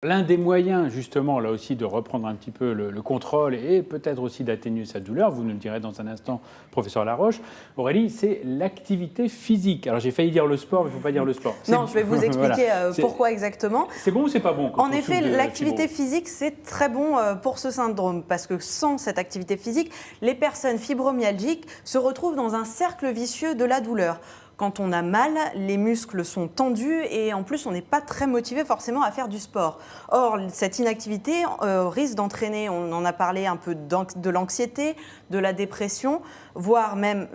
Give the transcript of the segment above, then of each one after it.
l'un des moyens, justement, là aussi, de reprendre un petit peu le contrôle et peut-être aussi d'atténuer sa douleur, vous nous le direz dans un instant, professeur Laroche, Aurélie, c'est l'activité physique. Alors, j'ai failli dire le sport, mais il ne faut pas dire le sport. Non, je vais vous expliquer voilà. pourquoi exactement. C'est bon ou c'est pas bon? En effet, l'activité physique, c'est très bon pour ce syndrome, parce que sans cette activité physique, les personnes fibromyalgiques se retrouvent dans un cercle vicieux de la douleur. Quand on a mal, les muscles sont tendus et en plus, on n'est pas très motivé forcément à faire du sport. Or, cette inactivité risque d'entraîner, on en a parlé un peu de l'anxiété, de la dépression, voire même,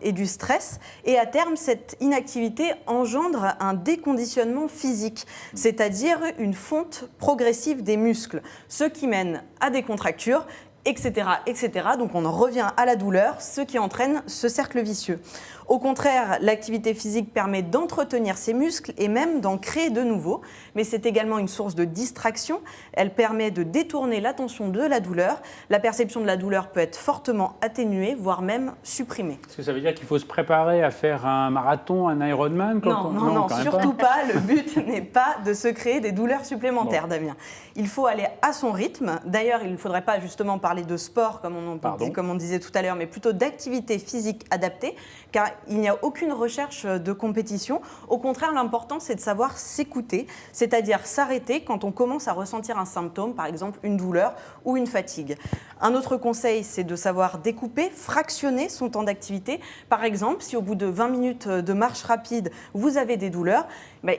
et du stress. Et à terme, cette inactivité engendre un déconditionnement physique, c'est-à-dire une fonte progressive des muscles, ce qui mène à des contractures, etc., etc. Donc on en revient à la douleur, ce qui entraîne ce cercle vicieux. Au contraire, l'activité physique permet d'entretenir ces muscles et même d'en créer de nouveaux, mais c'est également une source de distraction. Elle permet de détourner l'attention de la douleur. La perception de la douleur peut être fortement atténuée, voire même supprimée. Est-ce que ça veut dire qu'il faut se préparer à faire un marathon, un Ironman? Non, surtout pas. Le but n'est pas de se créer des douleurs supplémentaires, Damien. Il faut aller à son rythme. D'ailleurs, il ne faudrait pas justement parler de sport, comme on disait tout à l'heure, mais plutôt d'activité physique adaptée, car il n'y a aucune recherche de compétition. Au contraire, l'important, c'est de savoir s'écouter, c'est-à-dire s'arrêter quand on commence à ressentir un symptôme, par exemple une douleur ou une fatigue. Un autre conseil, c'est de savoir découper, fractionner son temps d'activité. Par exemple, si au bout de 20 minutes de marche rapide, vous avez des douleurs,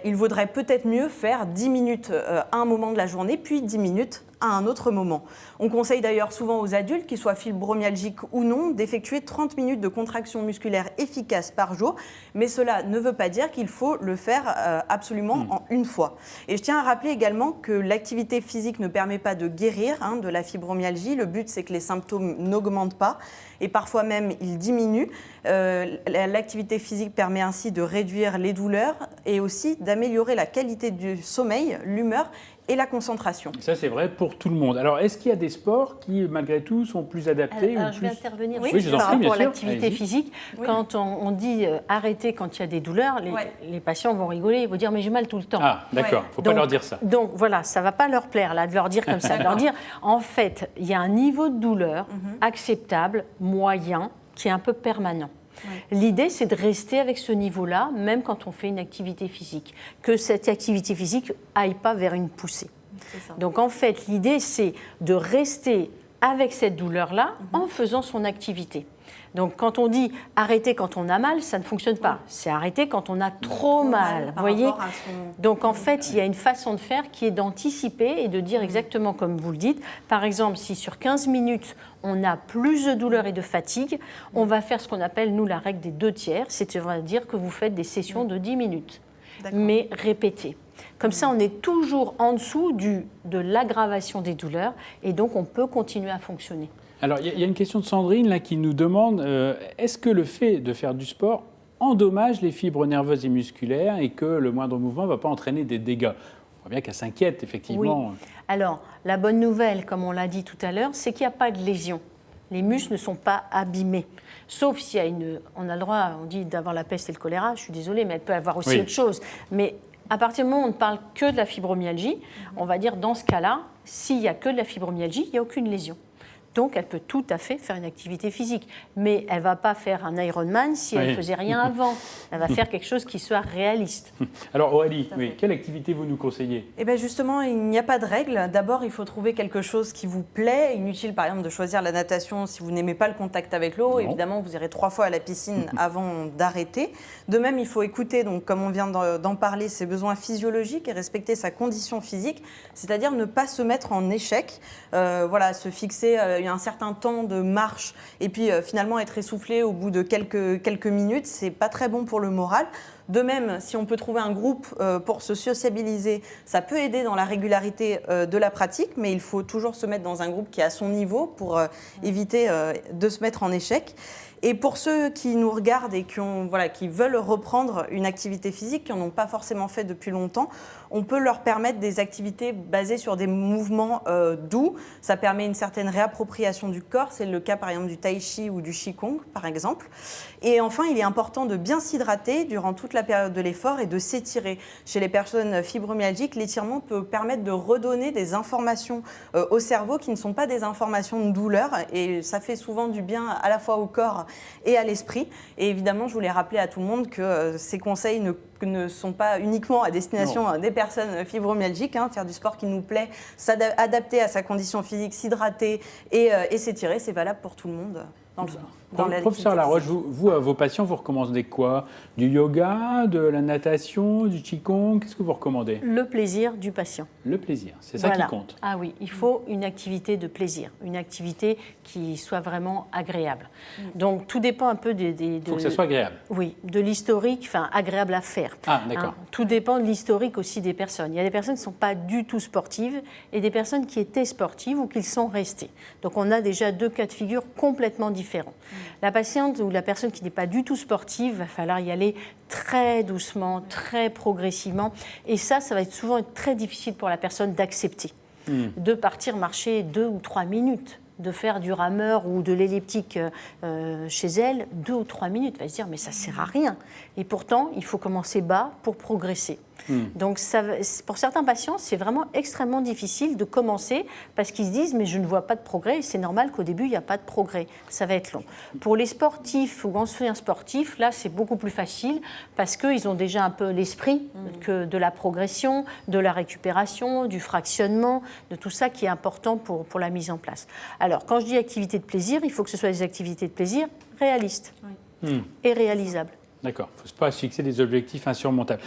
il vaudrait peut-être mieux faire 10 minutes à un moment de la journée, puis 10 minutes à un autre moment. On conseille d'ailleurs souvent aux adultes, qu'ils soient fibromyalgiques ou non, d'effectuer 30 minutes de contraction musculaire efficace par jour, mais cela ne veut pas dire qu'il faut le faire absolument en une fois. Et je tiens à rappeler également que l'activité physique ne permet pas de guérir de la fibromyalgie. Le but, c'est que les symptômes n'augmentent pas et parfois même ils diminuent. L'activité physique permet ainsi de réduire les douleurs et aussi d'améliorer la qualité du sommeil, l'humeur et la concentration. Ça, c'est vrai pour tout le monde. Alors, est-ce qu'il y a des sports qui, malgré tout, sont plus adaptés Je vais intervenir par rapport à l'activité physique. Oui. Quand on dit arrêter quand il y a des douleurs, les patients vont rigoler, ils vont dire « mais j'ai mal tout le temps ». Ah, d'accord, il ne faut pas leur dire ça. Donc voilà, ça ne va pas leur plaire là, de leur dire comme ça, de leur dire en fait, il y a un niveau de douleur acceptable, moyen, qui est un peu permanent. Oui. L'idée, c'est de rester avec ce niveau-là, même quand on fait une activité physique, que cette activité physique n'aille pas vers une poussée. Donc en fait, l'idée, c'est de rester avec cette douleur-là en faisant son activité. Donc quand on dit arrêter quand on a mal, ça ne fonctionne pas. C'est arrêter quand on a trop mal. Vous voyez ? Donc en fait, il y a une façon de faire qui est d'anticiper et de dire exactement comme vous le dites. Par exemple, si sur 15 minutes, on a plus de douleur et de fatigue, on va faire ce qu'on appelle, nous, la règle des 2/3, c'est-à-dire que vous faites des sessions de 10 minutes, mais répétées. Comme ça, on est toujours en dessous de l'aggravation des douleurs et donc on peut continuer à fonctionner. Alors, il y a une question de Sandrine là, qui nous demande est-ce que le fait de faire du sport endommage les fibres nerveuses et musculaires et que le moindre mouvement ne va pas entraîner des dégâts? On voit bien qu'elle s'inquiète, effectivement. Oui. Alors, la bonne nouvelle, comme on l'a dit tout à l'heure, c'est qu'il n'y a pas de lésion. Les muscles ne sont pas abîmés. Sauf s'il y a on a le droit, on dit, d'avoir la peste et le choléra, je suis désolée, mais elle peut avoir aussi autre chose. Mais à partir du moment où on ne parle que de la fibromyalgie, on va dire, dans ce cas-là, s'il n'y a que de la fibromyalgie, il n'y a aucune lésion. Donc, elle peut tout à fait faire une activité physique. Mais elle ne va pas faire un Ironman si elle ne faisait rien avant. Elle va faire quelque chose qui soit réaliste. Alors, Aurélie, quelle activité vous nous conseillez? Eh bien, justement, il n'y a pas de règle. D'abord, il faut trouver quelque chose qui vous plaît. Inutile, par exemple, de choisir la natation si vous n'aimez pas le contact avec l'eau. Évidemment, vous irez 3 fois à la piscine avant d'arrêter. De même, il faut écouter, donc, comme on vient d'en parler, ses besoins physiologiques et respecter sa condition physique. C'est-à-dire ne pas se mettre en échec. Se fixer un certain temps de marche et puis finalement être essoufflé au bout de quelques minutes, c'est pas très bon pour le moral. De même, si on peut trouver un groupe pour se sociabiliser, ça peut aider dans la régularité de la pratique, mais il faut toujours se mettre dans un groupe qui est à son niveau pour éviter de se mettre en échec. Et pour ceux qui nous regardent et qui veulent reprendre une activité physique, qui n'en ont pas forcément fait depuis longtemps, on peut leur permettre des activités basées sur des mouvements doux. Ça permet une certaine réappropriation du corps. C'est le cas par exemple du tai chi ou du qigong, par exemple. Et enfin, il est important de bien s'hydrater durant toute la période de l'effort et de s'étirer. Chez les personnes fibromyalgiques, l'étirement peut permettre de redonner des informations au cerveau qui ne sont pas des informations de douleur, et ça fait souvent du bien à la fois au corps et à l'esprit. Et évidemment, je voulais rappeler à tout le monde que ces conseils ne sont pas uniquement à destination des personnes fibromyalgiques. Faire du sport qui nous plaît, s'adapter à sa condition physique, s'hydrater et s'étirer, c'est valable pour tout le monde. Professeur Laroche, vous, à vos patients, vous recommandez quoi? Du yoga, de la natation, du qigong? Qu'est-ce que vous recommandez? Le plaisir du patient. Le plaisir, c'est ça qui compte. Ah oui, il faut une activité de plaisir, une activité qui soit vraiment agréable. Donc tout dépend un peu Il faut que ça soit agréable. Oui, de l'historique, enfin agréable à faire. Ah, d'accord. Tout dépend de l'historique aussi des personnes. Il y a des personnes qui ne sont pas du tout sportives et des personnes qui étaient sportives ou qui le sont restées. Donc on a déjà 2 cas de figure complètement différents. La patiente ou la personne qui n'est pas du tout sportive, il va falloir y aller très doucement, très progressivement. Et ça va être souvent très difficile pour la personne d'accepter, de partir marcher 2 ou 3 minutes, de faire du rameur ou de l'elliptique chez elle 2 ou 3 minutes. Elle va se dire, mais ça ne sert à rien. Et pourtant, il faut commencer bas pour progresser. Donc, pour certains patients, c'est vraiment extrêmement difficile de commencer parce qu'ils se disent, mais je ne vois pas de progrès. Et c'est normal qu'au début, il n'y a pas de progrès. Ça va être long. Pour les sportifs ou anciens sportifs, là, c'est beaucoup plus facile parce qu'ils ont déjà un peu l'esprit de la progression, de la récupération, du fractionnement, de tout ça qui est important pour la mise en place. Alors, quand je dis activité de plaisir, il faut que ce soit des activités de plaisir réalistes et réalisables. D'accord, il ne faut pas se fixer des objectifs insurmontables.